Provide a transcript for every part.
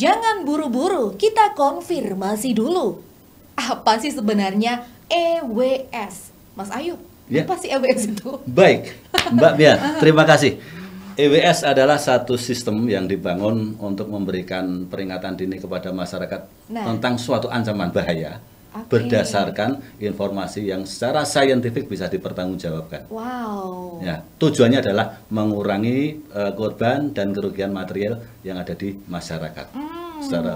Jangan buru-buru, kita konfirmasi dulu. Apa sih sebenarnya EWS? Mas Ayu, Ya. apa sih EWS itu? Baik, Mbak Bia, terima kasih. EWS adalah satu sistem yang dibangun untuk memberikan peringatan dini kepada masyarakat tentang suatu ancaman bahaya berdasarkan informasi yang secara saintifik bisa dipertanggungjawabkan. Wow. Ya, tujuannya adalah mengurangi korban dan kerugian material yang ada di masyarakat. Secara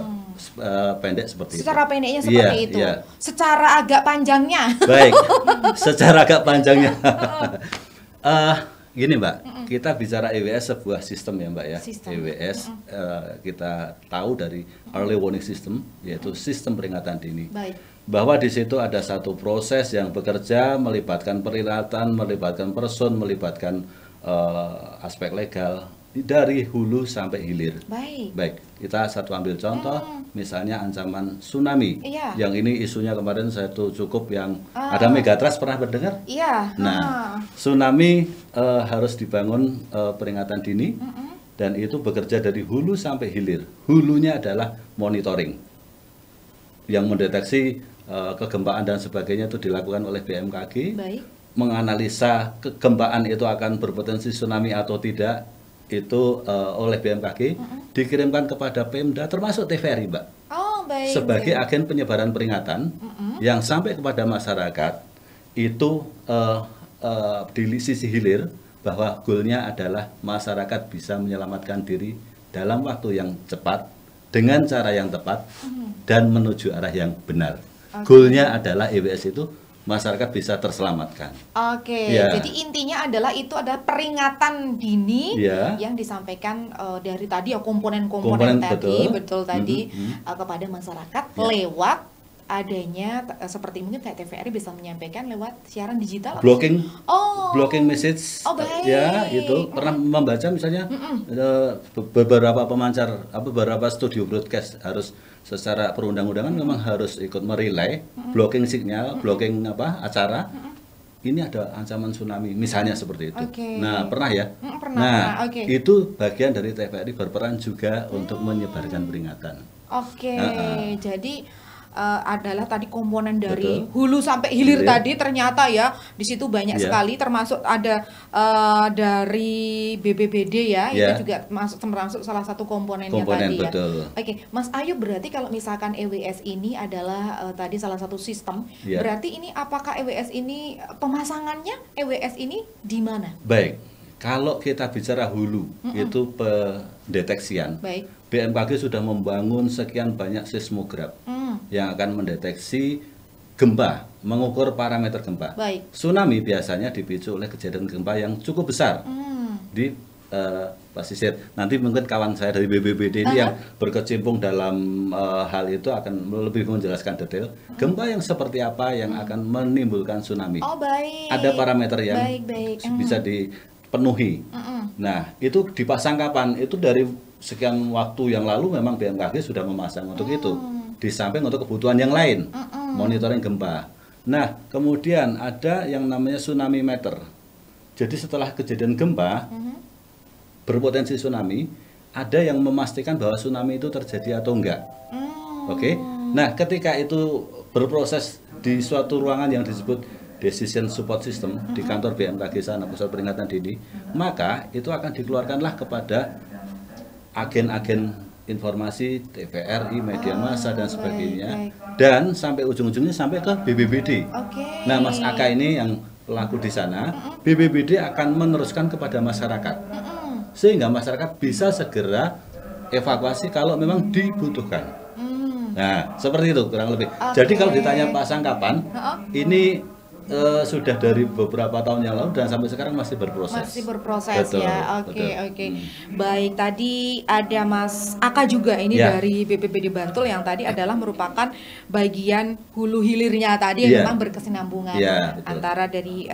pendek seperti Secara itu. pendeknya seperti itu. Iya. Secara agak panjangnya. Baik, secara agak panjangnya. Gini Mbak, kita bicara EWS sebuah sistem ya Mbak ya. Sistem. EWS kita tahu dari Early Warning System, yaitu sistem peringatan dini. Baik. Bahwa di situ ada satu proses yang bekerja melibatkan peringatan, melibatkan person, melibatkan aspek legal dari hulu sampai hilir. Baik, kita satu ambil contoh, misalnya ancaman tsunami. Iya. Yang ini isunya kemarin satu cukup yang ada megatrust, pernah mendengar? Iya. Nah, tsunami harus dibangun peringatan dini dan itu bekerja dari hulu sampai hilir. Hulunya adalah monitoring yang mendeteksi kegempaan dan sebagainya itu dilakukan oleh BMKG. Baik. Menganalisa kegempaan itu akan berpotensi tsunami atau tidak itu oleh BMKG dikirimkan kepada Pemda termasuk TVRI Mbak. Oh, baik. Sebagai agen penyebaran peringatan yang sampai kepada masyarakat itu di sisi hilir bahwa goalnya adalah masyarakat bisa menyelamatkan diri dalam waktu yang cepat dengan cara yang tepat dan menuju arah yang benar. Goalnya adalah EWS itu masyarakat bisa terselamatkan. Oke, Ya. jadi intinya adalah itu ada peringatan dini Ya. yang disampaikan dari tadi ya komponen-komponen tadi, betul tadi kepada masyarakat lewat adanya seperti mungkin kayak TVRI bisa menyampaikan lewat siaran digital. Blocking, Oh. blocking message, Oh, baik. ya itu pernah membaca misalnya beberapa pemancar, beberapa studio broadcast harus secara perundang-undangan memang harus ikut merelay blocking signal, blocking acara. Ini ada ancaman tsunami, misalnya seperti itu. Oke. Nah, pernah ya? Pernah. Oke. Itu bagian dari TVRI berperan juga untuk menyebarkan peringatan. Oke, jadi adalah tadi komponen dari Betul. hulu sampai hilir Hilir. tadi ternyata ya di situ banyak Iya. sekali termasuk ada dari BBBD ya Iya. itu juga termasuk salah satu komponennya Komponen, tadi ya. betul. Oke, Mas Ayu berarti kalau misalkan EWS ini adalah tadi salah satu sistem, Iya. berarti ini apakah EWS ini pemasangannya EWS ini di mana? Baik, kalau kita bicara hulu, itu pendeteksian. Baik. BMKG sudah membangun sekian banyak seismograf yang akan mendeteksi gempa, mengukur parameter gempa. Baik. Tsunami biasanya dipicu oleh kejadian gempa yang cukup besar di pesisir. Nanti mungkin kawan saya dari BBBD ini yang berkecimpung dalam hal itu akan lebih menjelaskan detail gempa yang seperti apa yang akan menimbulkan tsunami. Oh, baik. Ada parameter yang baik. bisa dipenuhi. Nah, itu dipasang kapan? Itu dari sekian waktu yang lalu memang BMKG sudah memasang untuk itu. Di samping untuk kebutuhan yang lain, monitoring gempa. Nah, kemudian ada yang namanya tsunami meter. Jadi setelah kejadian gempa, berpotensi tsunami, ada yang memastikan bahwa tsunami itu terjadi atau enggak. Oke. Nah, ketika itu berproses di suatu ruangan yang disebut Decision Support System di kantor BMKG sana, Pusat Peringatan Dini, maka itu akan dikeluarkanlah kepada agen-agen informasi, TVRI, media massa dan sebagainya, dan sampai ujung-ujungnya sampai ke BBBD. Oke. Nah, Mas Aka ini yang pelaku di sana, BBBD akan meneruskan kepada masyarakat, sehingga masyarakat bisa segera evakuasi kalau memang dibutuhkan. Nah, seperti itu kurang lebih. Jadi kalau ditanya pasang kapan, ini sudah dari beberapa tahun yang lalu dan sampai sekarang masih berproses. Masih berproses. Betul, ya. betul. Oke. Baik, tadi ada Mas Aka juga ini Ya. dari BPBD Bantul yang tadi adalah merupakan bagian hulu hilirnya tadi yang Ya. memang berkesinambungan Ya, betul. antara dari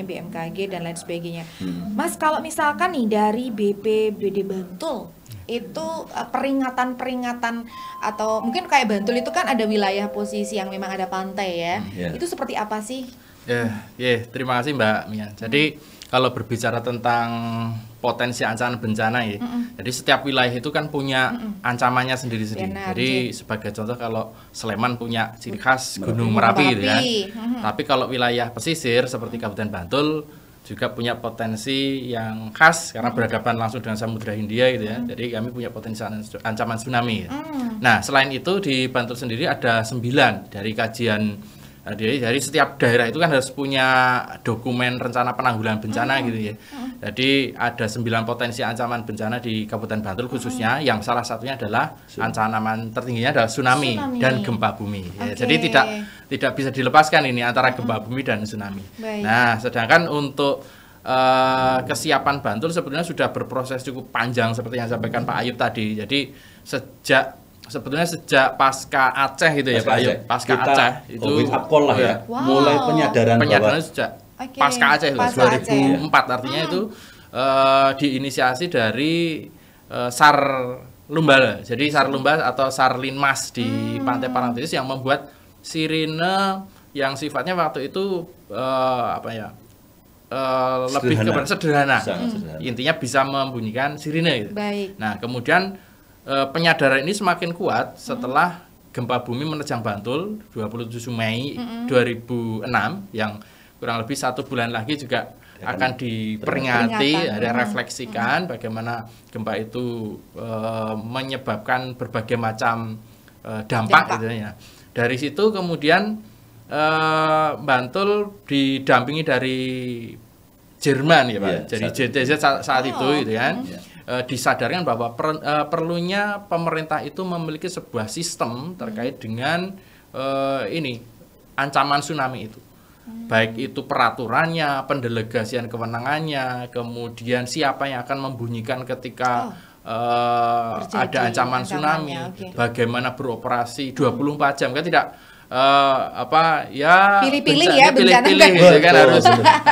BMKG dan lain sebagainya. Mas, kalau misalkan nih dari BPBD Bantul itu peringatan-peringatan atau mungkin kayak Bantul itu kan ada wilayah posisi yang memang ada pantai ya. Ya. Itu seperti apa sih? Terima kasih Mbak Mia. Jadi kalau berbicara tentang potensi ancaman bencana ya, jadi setiap wilayah itu kan punya ancamannya sendiri-sendiri. Benar, Jadi sebagai contoh kalau Sleman punya ciri khas Gunung Merapi gitu kan. Tapi kalau wilayah pesisir seperti Kabupaten Bantul juga punya potensi yang khas karena berhadapan langsung dengan Samudra Hindia gitu ya. Jadi kami punya potensi ancaman tsunami. Ya. Nah, selain itu di Bantul sendiri ada 9 dari kajian. Dari setiap daerah itu kan harus punya dokumen rencana penanggulangan bencana gitu ya. Jadi ada 9 potensi ancaman bencana di Kabupaten Bantul khususnya, yang salah satunya adalah ancaman tertingginya adalah tsunami dan gempa bumi. Ya, jadi tidak bisa dilepaskan ini antara gempa bumi dan tsunami. Nah, sedangkan untuk kesiapan Bantul sebetulnya sudah berproses cukup panjang seperti yang disampaikan Pak Ayub tadi. Jadi sebetulnya sejak pasca Aceh gitu ya Pak Ayub, pasca Aceh itu lah ya. Mulai penyadaran sejak pasca Aceh itu 2004 artinya itu diinisiasi dari SAR Lumba. Jadi SAR Lumba atau SAR Linmas di Pantai Parangtritis yang membuat sirine yang sifatnya waktu itu lebih sederhana. Intinya bisa membunyikan sirine gitu. Nah, kemudian penyadaran ini semakin kuat setelah gempa bumi menerjang Bantul 27 Mei 2006 yang kurang lebih 1 bulan lagi juga akan diperingati, refleksikan bagaimana gempa itu menyebabkan berbagai macam dampak gitu ya. Dari situ kemudian Bantul didampingi dari Jerman ya Pak, jadi JTZ saat itu gitu kan. Disadarkan bahwa perlunya pemerintah itu memiliki sebuah sistem terkait dengan ancaman tsunami itu. Baik itu peraturannya, pendelegasian kewenangannya, kemudian siapa yang akan membunyikan ketika ada ancaman tsunami, bagaimana beroperasi 24 jam kan tidak pilih-pilih ya bencana gitu kan harus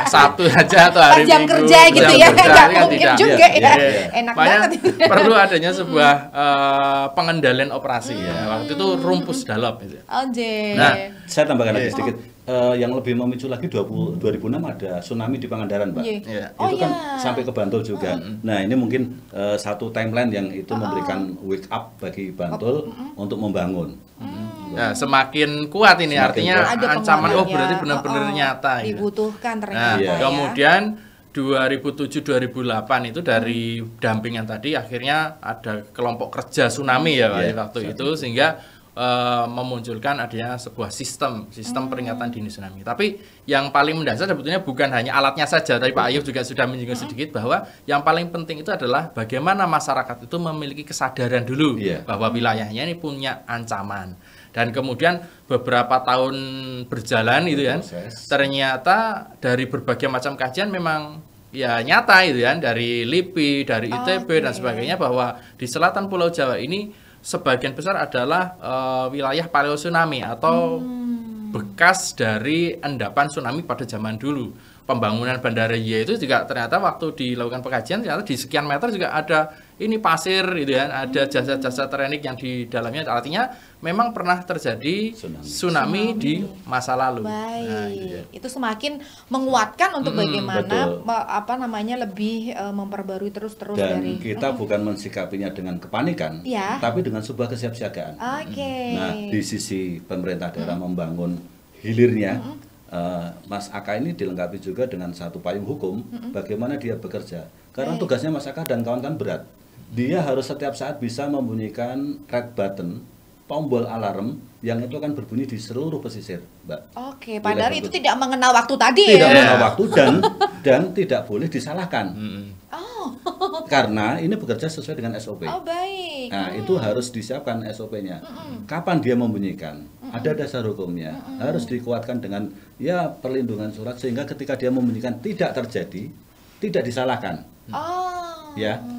Sabtu aja atau hari jam Minggu, kerja gitu ya nggak mungkin juga ya enak banget perlu adanya sebuah pengendalian operasi ya waktu itu rumpus dalop gitu. Nah, saya tambahkan lagi sedikit yang lebih memicu lagi 2006 ada tsunami di Pangandaran Mbak. Itu kan sampai ke Bantul juga. Nah, ini mungkin satu timeline yang itu memberikan wake up bagi Bantul untuk membangun. Nah, semakin kuat ini artinya ancaman berarti benar-benar nyata dibutuhkan ternyata. Nah, kemudian 2007-2008 itu dari dampingan tadi akhirnya ada kelompok kerja tsunami ya waktu itu sehingga memunculkan adanya sebuah sistem peringatan dini tsunami. Tapi yang paling mendasar sebetulnya bukan hanya alatnya saja. Tadi Pak Ayub juga sudah menyinggung sedikit bahwa yang paling penting itu adalah bagaimana masyarakat itu memiliki kesadaran dulu bahwa wilayahnya ini punya ancaman. Dan kemudian beberapa tahun berjalan gitu kan, ternyata dari berbagai macam kajian memang ya nyata itu kan, dari LIPI, dari ITB dan sebagainya bahwa di selatan Pulau Jawa ini sebagian besar adalah wilayah paleotsunami atau bekas dari endapan tsunami pada zaman dulu. Pembangunan Bandara Y itu juga ternyata waktu dilakukan pengkajian ternyata di sekian meter juga ada ini pasir gitu kan, ada jasa-jasa terenik yang di dalamnya, artinya memang pernah terjadi tsunami di masa lalu. Baik. Nah, itu semakin menguatkan untuk bagaimana lebih memperbarui terus dan dari kita bukan mensikapinya dengan kepanikan, tapi dengan sebuah kesiapsiagaan. Nah, di sisi pemerintah daerah membangun hilirnya, Mas Aka ini dilengkapi juga dengan satu payung hukum bagaimana dia bekerja. Karena tugasnya Mas Aka dan kawan-kawan berat. Dia harus setiap saat bisa membunyikan red button, tombol alarm yang itu akan berbunyi di seluruh pesisir, Mbak. Padahal itu tidak mengenal waktu tadi tidak mengenal waktu dan tidak boleh disalahkan. Karena ini bekerja sesuai dengan SOP. Baik. Nah, itu harus disiapkan SOP-nya. Kapan dia membunyikan? Ada dasar hukumnya. Harus dikuatkan dengan perlindungan surat sehingga ketika dia membunyikan tidak terjadi, tidak disalahkan.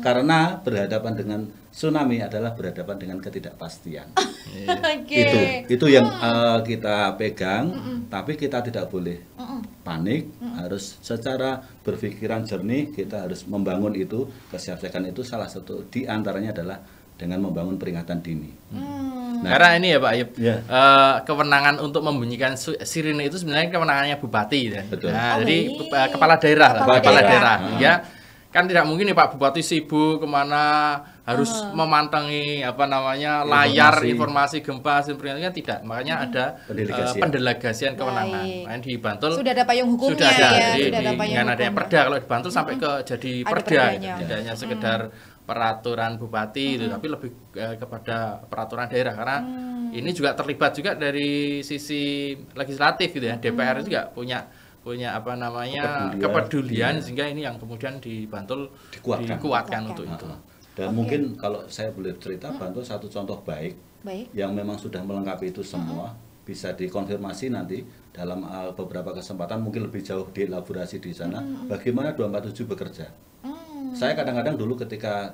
Karena berhadapan dengan tsunami adalah berhadapan dengan ketidakpastian. Itu yang kita pegang, tapi kita tidak boleh panik, harus secara berpikiran jernih, kita harus membangun itu, kesiapsiagaan itu salah satu di antaranya adalah dengan membangun peringatan dini. Nah, karena ini ya Pak Ayub, Ya. kewenangan untuk membunyikan sirine itu sebenarnya kewenangannya bupati ya. Betul. Nah, Oh, jadi baik. kepala daerah lah, Kepala kepala daerah. daerah. Ya, kan tidak mungkin nih Pak Bupati sibuk kemana harus memantangi apa namanya layar informasi gempa peringatan kan tidak. Makanya ada pendelegasian kewenangan. Baik. Nah, di Bantul Sudah ada payung hukumnya sudah ada. ya, Jadi sudah ada payung dengan adanya hukumnya. perda, kalau di Bantul sampai ke jadi Ada perda, perdanya. tidak hanya sekedar peraturan bupati itu, tapi lebih kepada peraturan daerah karena ini juga terlibat juga dari sisi legislatif gitu ya. DPR juga punya apa namanya kepedulian sehingga ini yang kemudian di Bantul dikuatkan untuk itu. Dan mungkin kalau saya boleh cerita, Bantul satu contoh baik yang memang sudah melengkapi itu semua, bisa dikonfirmasi nanti dalam beberapa kesempatan, mungkin lebih jauh dielaborasi di sana bagaimana 247 bekerja. Saya kadang-kadang dulu ketika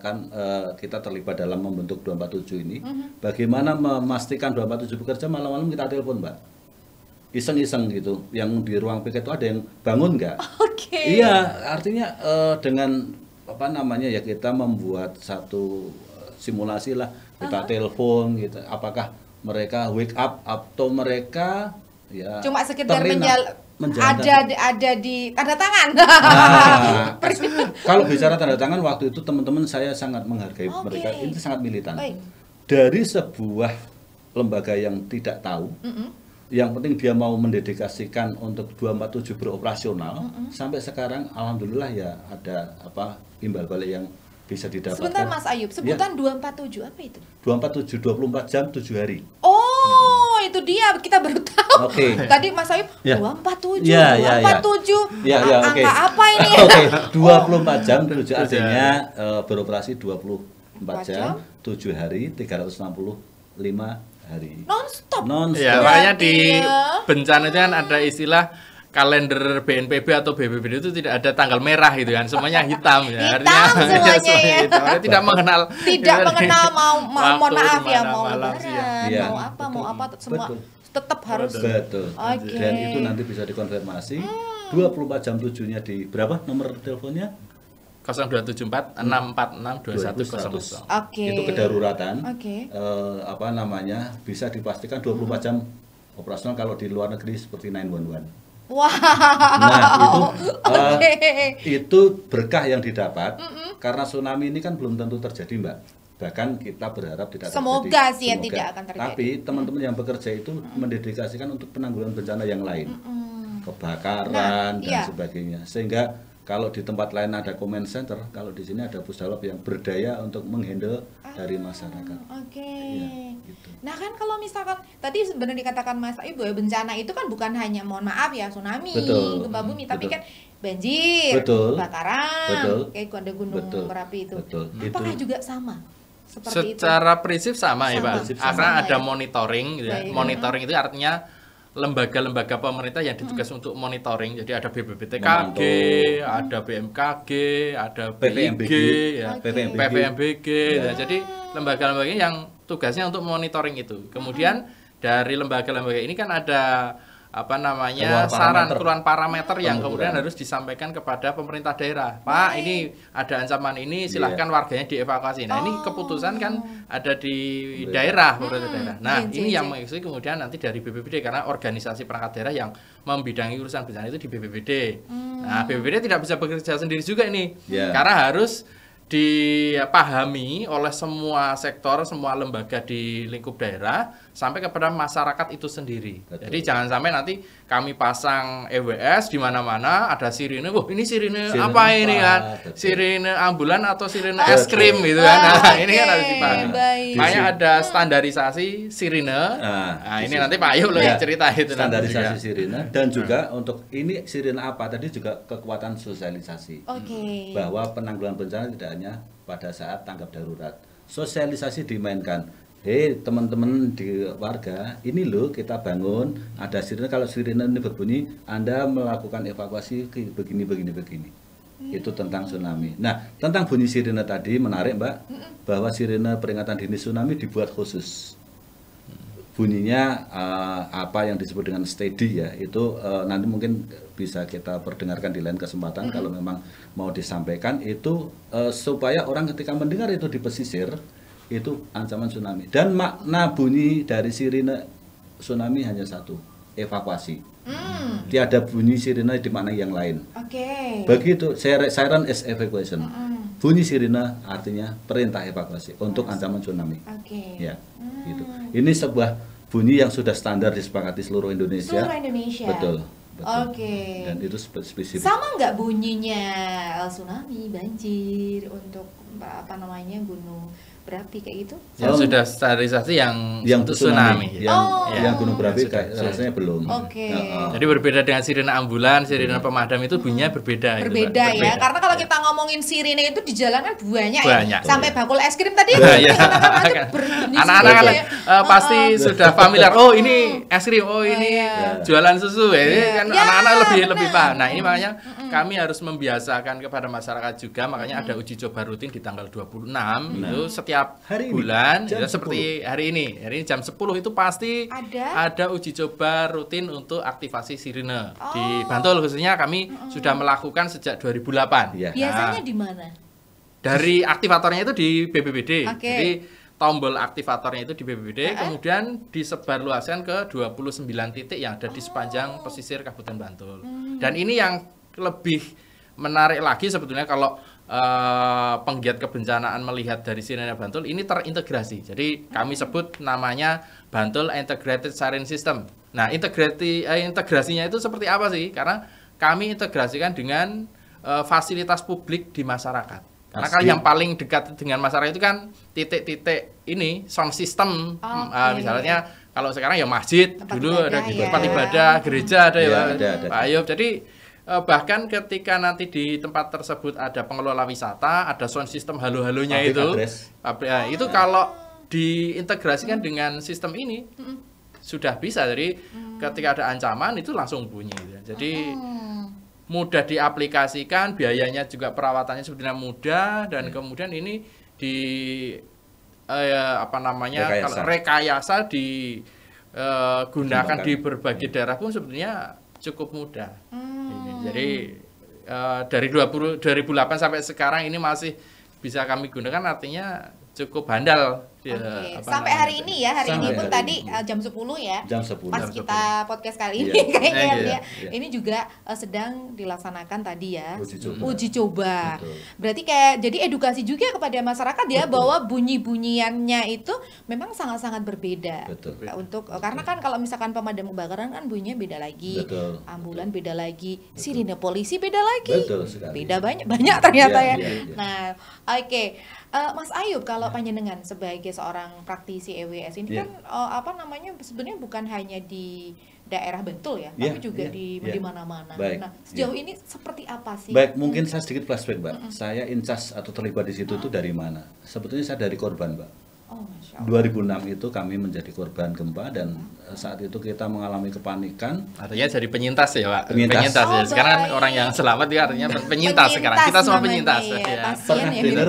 kita terlibat dalam membentuk 247 ini, bagaimana memastikan 247 bekerja, malam-malam kita telepon, Mbak. Iseng-iseng gitu, yang di ruang piket itu ada yang bangun nggak? Oke. Iya, artinya dengan apa namanya ya, kita membuat satu simulasi lah, kita telepon gitu, apakah mereka wake up atau mereka ya Cuma sekedar menjalankan. ada di tanda tangan. Nah, kalau bicara tanda tangan, waktu itu teman-teman saya sangat menghargai mereka, ini sangat militan. Baik. Dari sebuah lembaga yang tidak tahu, yang penting dia mau mendedikasikan untuk 247 beroperasional, sampai sekarang alhamdulillah ya ada imbal balik yang bisa didapatkan. Sebentar Mas Ayub, sebutan 247 apa itu? 247 24 jam 7 hari. Oh, itu dia, kita baru tahu. Oke. Tadi Mas Ayub Ya. 247, Ya, ya, ya. 247. Ya, ya, oke. Angka apa ini? Oke, 24 jam 7 artinya beroperasi 24 jam 7 hari 365 hari. Non-stop. Ya, Non-stop. makanya di Ya. bencana itu kan ada istilah kalender BNPB atau BPBD itu tidak ada tanggal merah gitu kan, semuanya hitam ya. Hitam semuanya ya. hitam. Tidak mengenal mau mohon waktu maaf ya, di mana, mau malam, lebaran, siang. Iya, mau apa semua betul. tetap harus. Betul. Oke. Dan itu nanti bisa dikonfirmasi. 24 jam 7-nya di berapa nomor teleponnya? 0274 646 2100. Oke. Itu kedaruratan. Oke. Apa namanya? Bisa dipastikan 24 jam operasional kalau di luar negeri seperti 911. Wah. Nah, Oke. itu berkah yang didapat karena tsunami ini kan belum tentu terjadi, Mbak. Bahkan kita berharap tidak Semoga terjadi. sih ya tidak akan terjadi. Tapi teman-teman yang bekerja itu mendedikasikan untuk penanggulangan bencana yang lain. Kebakaran dan iya. sebagainya. Sehingga kalau di tempat lain ada comment center, kalau di sini ada puslap yang berdaya untuk menghandle dari masyarakat. Oke. Iya, gitu. Nah kan kalau misalkan tadi sebenarnya dikatakan Mas Ayub bahwa bencana itu kan bukan hanya mohon maaf ya tsunami, Betul. gempa bumi, tapi Betul. kan banjir, Betul. kebakaran, Betul. kayak ada gunung Betul. Merapi itu. Betul. Apakah Itu- juga sama seperti itu? Secara prinsip sama ya Sama. Pak. Prinsip Karena sama, ada ya. monitoring gitu ya. Baik. Monitoring itu artinya lembaga-lembaga pemerintah yang ditugas untuk monitoring. Jadi ada BPBTKG, Memantau. ada BMKG, ada PVMBG, BIG, ya, Oke. PVMBG. Ya. Ya. Jadi lembaga-lembaga yang tugasnya untuk monitoring itu. Kemudian dari lembaga-lembaga ini kan ada apa namanya keluhan parameter yang kemudian harus disampaikan kepada pemerintah daerah. Pak, ini ada ancaman ini, silahkan warganya dievakuasi. Nah, ini keputusan kan ada di daerah, pemerintah daerah. Nah, Iya, ini iya, yang iya. mengikuti kemudian nanti dari BPBD karena organisasi perangkat daerah yang membidangi urusan bencana itu di BPBD. Nah, BPBD tidak bisa bekerja sendiri juga ini. Ya. Karena harus dipahami oleh semua sektor, semua lembaga di lingkup daerah sampai kepada masyarakat itu sendiri. Betul. Jadi jangan sampai nanti kami pasang EWS di mana-mana ada sirine. Wah, ini sirine apa ini apa? kan? Betul. Sirine ambulan atau sirine es krim gitu kan. Nah, ini kan harus dipahami. Baik. Makanya ada standarisasi sirine. Nah, ini nanti Pak Ayu loh yang cerita itu nanti standarisasi juga. sirine dan juga untuk ini sirine apa tadi juga kekuatan sosialisasi. Oke. Bahwa penanggulangan bencana tidak hanya pada saat tanggap darurat. Sosialisasi dimainkan. Hei teman-teman di warga, ini loh kita bangun ada sirine, kalau sirine ini berbunyi Anda melakukan evakuasi ke begini. Itu tentang tsunami. Nah, tentang bunyi sirine tadi menarik, Mbak, bahwa sirine peringatan dini tsunami dibuat khusus. Bunyinya apa yang disebut dengan steady ya, itu nanti mungkin bisa kita perdengarkan di lain kesempatan kalau memang mau disampaikan itu supaya orang ketika mendengar itu di pesisir itu ancaman tsunami. Dan makna bunyi dari sirine tsunami hanya satu, evakuasi. Tiada bunyi sirine dimaknai yang lain. Oke. Begitu, siren is evacuation. Bunyi sirine artinya perintah evakuasi untuk ancaman tsunami. Oke. Ya, gitu. Ini sebuah bunyi yang sudah standar disepakati seluruh Indonesia. Seluruh Indonesia. Betul. Oke. Dan itu spesifik. Sama nggak bunyinya tsunami, banjir untuk apa namanya gunung berapi kayak gitu? Yang sudah standarisasi yang untuk tsunami. Yang gunung berapi sudah. rasanya belum. Oke. Jadi berbeda dengan sirine ambulan, sirine pemadam itu bunyinya berbeda. Berbeda gitu, Pak. ya, karena kalau kita ngomongin sirine itu di jalan kan banyak Banyak. ya. Sampai bakul es krim tadi Iya. berbunyi Anak-anak kan sirine ya. pasti sudah familiar. Oh ini es krim, oh ini jualan susu ya. Ini kan Ya, anak-anak lebih benar. paham. Nah ini makanya kami harus membiasakan kepada masyarakat juga. Makanya ada uji coba rutin di tanggal 26 itu setiap Hari ini, bulan. jam Ya, seperti hari ini jam 10 itu pasti ada uji coba rutin untuk aktivasi sirine di Bantul khususnya kami sudah melakukan sejak 2008. Iya. Biasanya di mana? Dari aktivatornya itu di BPBD. Oke. Jadi tombol aktivatornya itu di BPBD, kemudian disebarluaskan ke 29 titik yang ada di sepanjang pesisir Kabupaten Bantul. Dan ini yang lebih menarik lagi sebetulnya kalau penggiat kebencanaan melihat dari sirine Bantul ini terintegrasi. Jadi kami sebut namanya Bantul Integrated Siren System. Nah, integrasinya itu seperti apa sih? Karena kami integrasikan dengan fasilitas publik di masyarakat. Karena kalau yang paling dekat dengan masyarakat itu kan titik-titik ini sound system. Misalnya kalau sekarang ya masjid, Tempat dulu ibadah, ada ya. tempat ibadah, gereja ada ya, ada. Pak Ayub. Jadi bahkan ketika nanti di tempat tersebut ada pengelola wisata, ada sound system halo-halonya Public itu, address. itu kalau diintegrasikan dengan sistem ini sudah bisa. Jadi ketika ada ancaman itu langsung bunyi. Gitu. Jadi mudah diaplikasikan, biayanya juga perawatannya sebetulnya mudah dan kemudian ini di rekayasa digunakan di berbagai daerah pun sebetulnya cukup mudah. Jadi dari 2008 sampai sekarang ini masih bisa kami gunakan, artinya cukup handal. Sampai hari ini ya, hari ini pun tadi jam 10 ya. Jam 10. Pas kita podcast kali ini kayaknya ini juga sedang dilaksanakan tadi ya. Uji coba. Berarti kayak jadi edukasi juga kepada masyarakat ya bahwa bunyi-bunyiannya itu memang sangat-sangat berbeda. Karena kan kalau misalkan pemadam kebakaran kan bunyinya beda lagi. Ambulan beda lagi, sirine polisi beda lagi. Beda banyak ternyata ya. Nah, oke. Mas Ayub, kalau panjenengan sebagai seorang praktisi EWS ini kan sebenarnya bukan hanya di daerah Bantul ya, tapi juga di mana-mana. Nah, sejauh ini seperti apa sih? Baik, mungkin saya sedikit flashback, Mbak. Saya incas atau terlibat di situ itu dari mana? Sebetulnya saya dari korban, Mbak. 2006 itu kami menjadi korban gempa dan saat itu kita mengalami kepanikan. Artinya jadi penyintas ya, Pak. Penyintas. Ya. Sekarang orang yang selamat ya artinya penyintas sekarang. Kita semua penyintas. Pernah dengar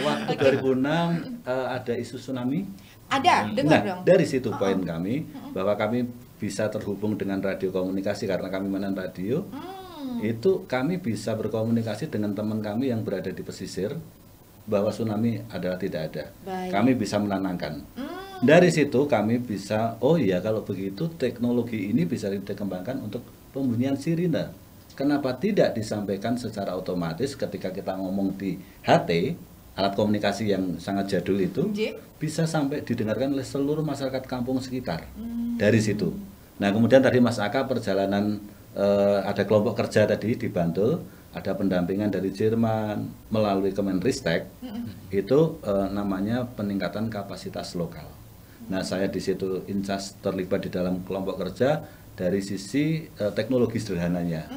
waktu 2006 ada isu tsunami? Ada, dengar dong. Dari situ poin kami bahwa kami bisa terhubung dengan radio komunikasi karena kami mainan radio. Itu kami bisa berkomunikasi dengan teman kami yang berada di pesisir bahwa tsunami adalah tidak ada. Kami bisa menenangkan. Dari situ kami bisa, oh iya kalau begitu teknologi ini bisa dikembangkan untuk pembunyian sirine. Kenapa tidak disampaikan secara otomatis ketika kita ngomong di HT, alat komunikasi yang sangat jadul itu, bisa sampai didengarkan oleh seluruh masyarakat kampung sekitar. Dari situ. Nah kemudian tadi Mas Aka perjalanan ada kelompok kerja tadi di Bantul, ada pendampingan dari Jerman melalui Kemenristek, itu namanya peningkatan kapasitas lokal. Nah saya di situ incas terlibat di dalam kelompok kerja dari sisi teknologi sederhananya.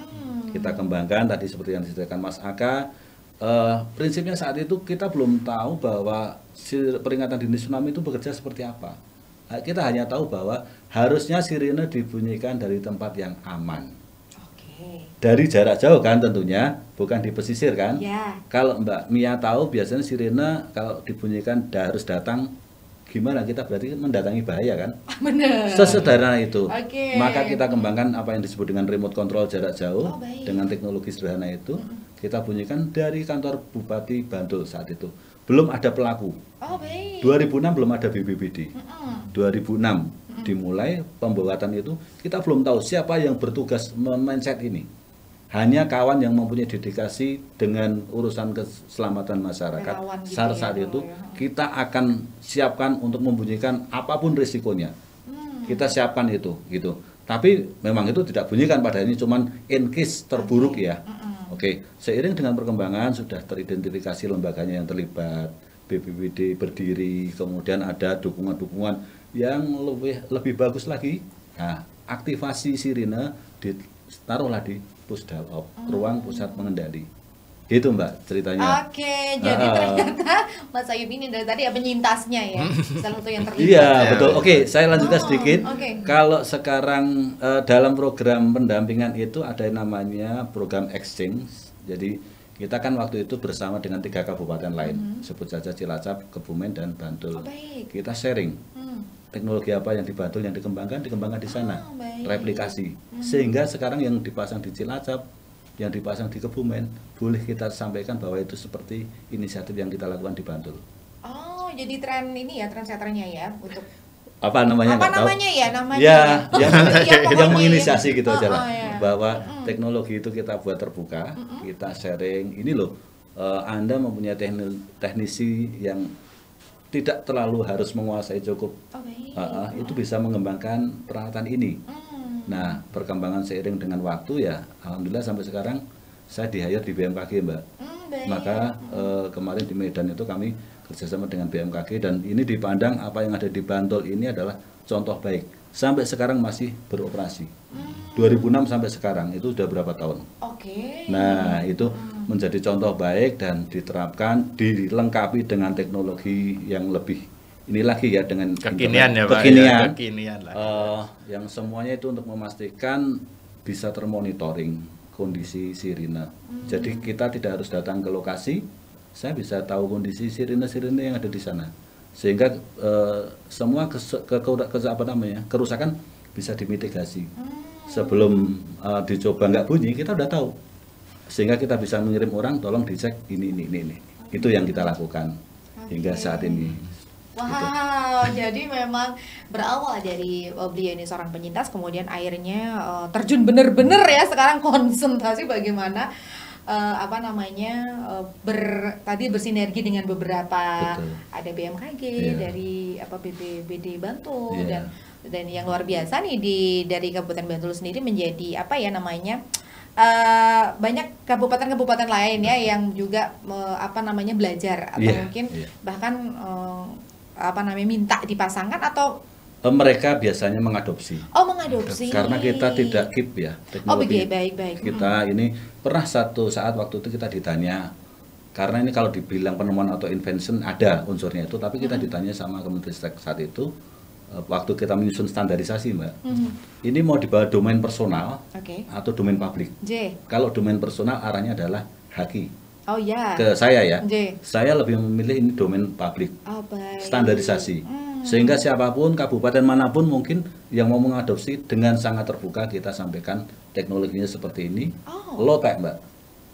Kita kembangkan tadi seperti yang diceritakan Mas Aka. Prinsipnya saat itu kita belum tahu bahwa peringatan dini tsunami itu bekerja seperti apa. Kita hanya tahu bahwa harusnya sirine dibunyikan dari tempat yang aman. Dari jarak jauh kan tentunya, bukan di pesisir kan. Kalau Mbak Mia tahu biasanya sirine kalau dibunyikan harus datang, gimana kita berarti mendatangi bahaya kan. Benar. Sesederhana itu. Maka kita kembangkan apa yang disebut dengan remote control jarak jauh dengan teknologi sederhana itu. Kita bunyikan dari kantor Bupati Bantul saat itu. belum ada pelaku. Oh, baik. 2006 belum ada BPBD. 2006 dimulai pembuatan itu, kita belum tahu siapa yang bertugas mindset ini. Hanya kawan yang mempunyai dedikasi dengan urusan keselamatan masyarakat. Gitu saat ya, itu kita akan siapkan untuk membunyikan apapun risikonya. Kita siapkan itu gitu. Tapi memang itu tidak bunyikan pada ini, cuman in case terburuk ya. Oke, seiring dengan perkembangan sudah teridentifikasi lembaganya yang terlibat, BPBD berdiri, kemudian ada dukungan-dukungan yang lebih bagus lagi. Nah, aktivasi sirine ditaruhlah di Pusdalop, ruang pusat pengendali. Gitu Mbak ceritanya. Oke, jadi ternyata Mas Ayub ini dari tadi ya penyintasnya ya, salah satu yang terlibat. Iya betul. Oke, saya lanjutkan sedikit. Oke. Kalau sekarang dalam program pendampingan itu ada yang namanya program exchange. Jadi kita kan waktu itu bersama dengan 3 kabupaten lain, sebut saja Cilacap, Kebumen, dan Bantul. Oh, baik. Kita sharing teknologi apa yang di Bantul yang dikembangkan di sana, baik. replikasi. Sehingga sekarang yang dipasang di Cilacap, yang dipasang di Kebumen, boleh kita sampaikan bahwa itu seperti inisiatif yang kita lakukan di Bantul. Oh, jadi tren ini ya, trendsetternya ya untuk Apa namanya? apa nggak tahu. namanya ya namanya? Ya, Ya, yang pokoknya menginisiasi ya. gitu aja lah. Ya. Bahwa teknologi itu kita buat terbuka, kita sharing. Ini loh, Anda mempunyai teknisi yang tidak terlalu harus menguasai cukup. Oh, baik. Itu bisa mengembangkan peralatan ini. Nah, perkembangan seiring dengan waktu ya, alhamdulillah sampai sekarang saya di-hire di BMKG, Mbak. Baik. Maka kemarin di Medan itu kami kerjasama dengan BMKG dan ini dipandang apa yang ada di Bantul ini adalah contoh baik. Sampai sekarang masih beroperasi. 2006 sampai sekarang itu sudah berapa tahun? Oke. Nah, itu menjadi contoh baik dan diterapkan, dilengkapi dengan teknologi yang lebih ini lagi ya dengan kekinian ya Pak. kekinian, Ya, kekinian lah. yang semuanya itu untuk memastikan bisa termonitoring kondisi sirine. Jadi kita tidak harus datang ke lokasi, saya bisa tahu kondisi sirine-sirine yang ada di sana. Sehingga semua kerusakan bisa dimitigasi. Sebelum dicoba nggak bunyi, kita udah tahu. Sehingga kita bisa mengirim orang, tolong dicek ini. Itu yang kita lakukan hingga saat ini. Wow, jadi memang berawal dari beliau ini seorang penyintas, kemudian akhirnya terjun bener-bener ya sekarang konsentrasi bagaimana tadi bersinergi dengan beberapa. Betul. Ada BMKG dari BPBD Bantul dan yang luar biasa nih dari Kabupaten Bantul sendiri menjadi banyak kabupaten-kabupaten lain ya yang juga belajar atau mungkin bahkan minta dipasangkan atau mereka biasanya mengadopsi. Oh, mengadopsi. Karena kita tidak keep ya teknologi. Oh, baik. Kita ini pernah satu saat waktu itu kita ditanya, karena ini kalau dibilang penemuan atau invention ada unsurnya itu, tapi kita ditanya sama Kemenristek saat itu waktu kita menyusun standarisasi, Mbak. Ini mau dibawa domain personal atau domain publik. Kalau domain personal arahnya adalah haki. Oh ya. Ke saya ya. Saya lebih memilih ini domain publik. Oh, baik. Standarisasi. Sehingga siapapun, kabupaten manapun mungkin yang mau mengadopsi dengan sangat terbuka kita sampaikan teknologinya seperti ini. Low tech, Mbak.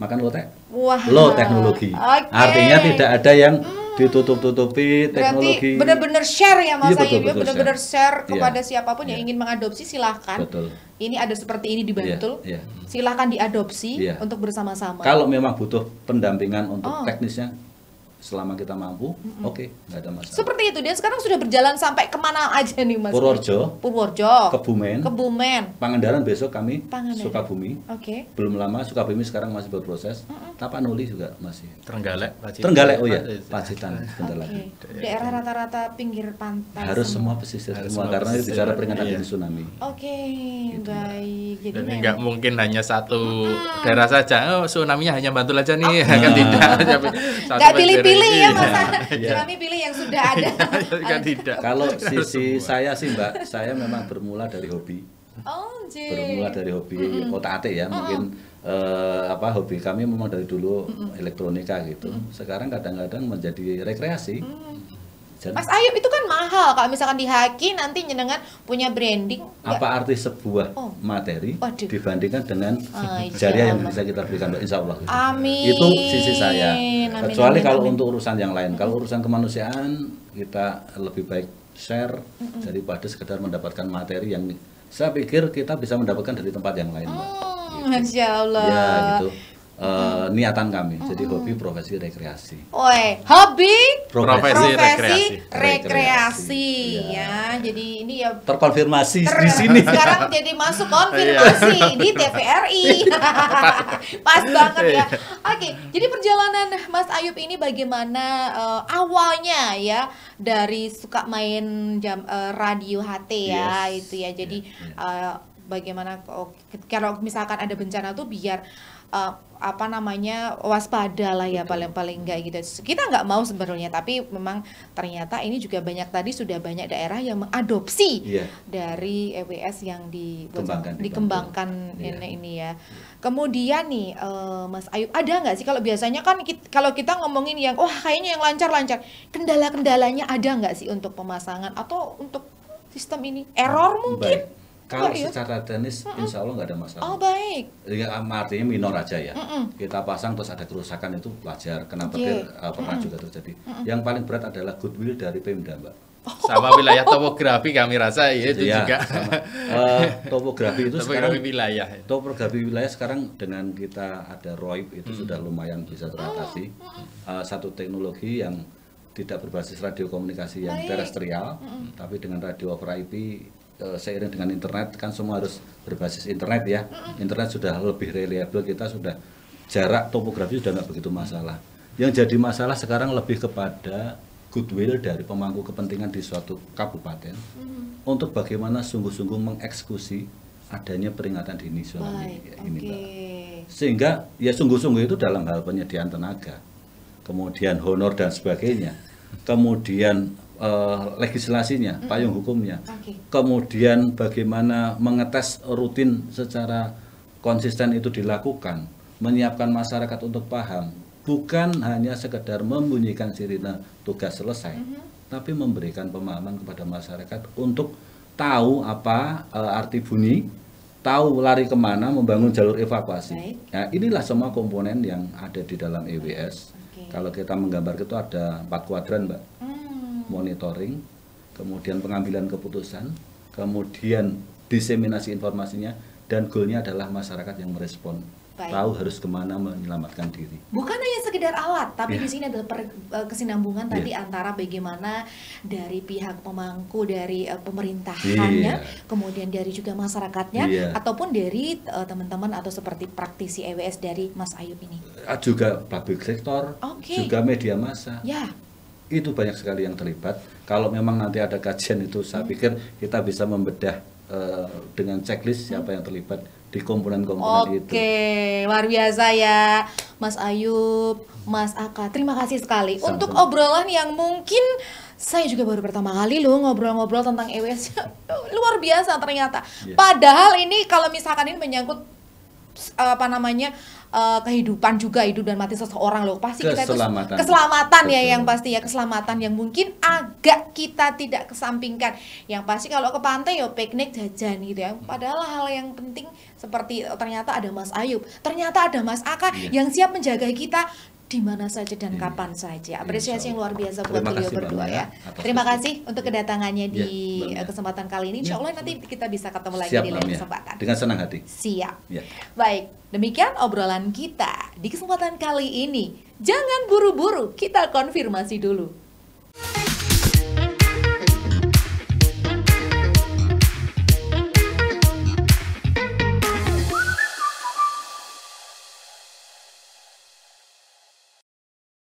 Makan low tech? Wah. Low teknologi. Artinya tidak ada yang ditutup-tutupi teknologi. Berarti benar-benar share ya Mas Ayub, benar-benar share kepada Iya. siapapun yang ingin mengadopsi, silahkan. Betul. Ini ada seperti ini di Bantul, Iya. silahkan diadopsi Iya. untuk bersama-sama. Kalau memang butuh pendampingan untuk teknisnya, selama kita mampu, oke, nggak ada masalah. Seperti itu, dia sekarang sudah berjalan sampai kemana aja nih Mas? Purworejo, Kebumen, Pangandaran besok kami, Pangandaran. Sukabumi. Belum lama Sukabumi sekarang masih berproses. Tapanuli juga masih. Trenggalek, Trenggalek, oh ya, Pacitan sebentar lagi. Daerah rata-rata pinggir pantai. Harus semua pesisir semua karena ini bicara peringatan dini tsunami. Baik. Jadi dan nggak mungkin hanya satu daerah saja. Oh, tsunami-nya hanya Bantul aja nih, kan tidak. Nggak pilih-pilih ya Mas. Kami pilih yang sudah ada. Kan tidak. Kalau sisi saya sih Mbak, saya memang bermula dari hobi. Bermula dari hobi otak-atik ya, mungkin hobi kami memang dari dulu elektronika gitu. Sekarang kadang-kadang menjadi rekreasi. Mas Ayub itu kan mahal kalau misalkan di Haki nanti jenengan punya branding. Apa arti sebuah materi dibandingkan dengan jariah yang bisa kita berikan, insya Allah. Amin. Itu sisi saya. Amin, Kecuali amin, kalau amin. untuk urusan yang lain, kalau urusan kemanusiaan kita lebih baik share daripada sekedar mendapatkan materi yang saya pikir kita bisa mendapatkan dari tempat yang lain, Mbak. Masya Allah. Ya gitu. Niatan kami, jadi hobi, profesi, rekreasi. Woi, hobi, Profesi, rekreasi, Iya. ya. Jadi ini ya Terkonfirmasi di sini. sekarang jadi masuk konfirmasi di TVRI. Pas banget ya. Oke, jadi perjalanan Mas Ayub ini bagaimana awalnya ya dari suka main radio HT ya Yes. itu ya. Jadi bagaimana kalau misalkan ada bencana tuh biar waspada lah ya, paling enggak gitu. Kita nggak mau sebenarnya, tapi memang ternyata ini juga sudah banyak daerah yang mengadopsi dari EWS yang dikembangkan ini ya. Kemudian nih Mas Ayub, ada nggak sih kalau biasanya kan kalau kita ngomongin yang kayaknya yang lancar-lancar, kendala-kendalanya ada nggak sih untuk pemasangan atau untuk sistem ini? Error mungkin? Baik. Kalau secara teknis, insya Allah nggak ada masalah. Oh baik. Ya, artinya minor aja ya. Kita pasang terus ada kerusakan itu wajar. Kenapa pernah juga terjadi. Yang paling berat adalah goodwill dari Pemda, Mbak. Sama wilayah topografi kami rasa ya itu juga. Topografi itu sekarang wilayah. Topografi wilayah sekarang dengan kita ada ROIP itu sudah lumayan bisa teratasi. Satu teknologi yang tidak berbasis radio komunikasi yang terestrial, tapi dengan radio over IP. Seiring dengan internet kan semua harus berbasis internet ya. Internet sudah lebih reliable, kita sudah jarak topografi sudah nggak begitu masalah. Yang jadi masalah sekarang lebih kepada goodwill dari pemangku kepentingan di suatu kabupaten untuk bagaimana sungguh-sungguh mengeksekusi adanya peringatan dini tsunami ini, Mbak. Sehingga ya sungguh-sungguh itu dalam hal penyediaan tenaga, kemudian honor dan sebagainya, kemudian legislasinya, payung hukumnya, kemudian bagaimana mengetes rutin secara konsisten itu dilakukan, menyiapkan masyarakat untuk paham, bukan hanya sekedar membunyikan sirine tugas selesai, tapi memberikan pemahaman kepada masyarakat untuk tahu apa arti bunyi, tahu lari kemana, membangun jalur evakuasi. Nah, inilah semua komponen yang ada di dalam EWS. Kalau kita menggambar itu ada 4 kuadran, Mbak. Monitoring, kemudian pengambilan keputusan, kemudian diseminasi informasinya, dan goalnya adalah masyarakat yang merespon, tahu harus kemana menyelamatkan diri. Bukan hanya sekedar alat, tapi di sini adalah kesinambungan tadi antara bagaimana dari pihak pemangku dari pemerintahannya, kemudian dari juga masyarakatnya, ataupun dari teman-teman atau seperti praktisi EWS dari Mas Ayub ini. Juga public sector, juga media massa. Itu banyak sekali yang terlibat. Kalau memang nanti ada kajian itu, saya pikir kita bisa membedah dengan checklist siapa yang terlibat di komponen-komponen itu. Oke, luar biasa ya Mas Ayub, Mas Aka. Terima kasih sekali. Sama-sama. Untuk obrolan yang mungkin saya juga baru pertama kali loh ngobrol-ngobrol tentang EWS. Luar biasa ternyata. Padahal ini kalau misalkan ini menyangkut kehidupan juga, hidup dan mati seseorang loh, pasti kita itu keselamatan ya, yang pasti ya, keselamatan yang mungkin agak kita tidak kesampingkan. Yang pasti kalau ke pantai ya piknik, jajan gitu ya. Padahal hal yang penting seperti ternyata ada Mas Ayub, ternyata ada Mas Aka yang siap menjaga kita di mana saja dan kapan saja. Apresiasi yang luar biasa buat beliau berdua ya. Terima kasih untuk kedatangannya di kesempatan kali ini. Insya Allah nanti kita bisa ketemu lagi di lain kesempatan. Dengan senang hati. Siap. Baik, demikian obrolan kita di kesempatan kali ini. Jangan buru-buru, kita konfirmasi dulu.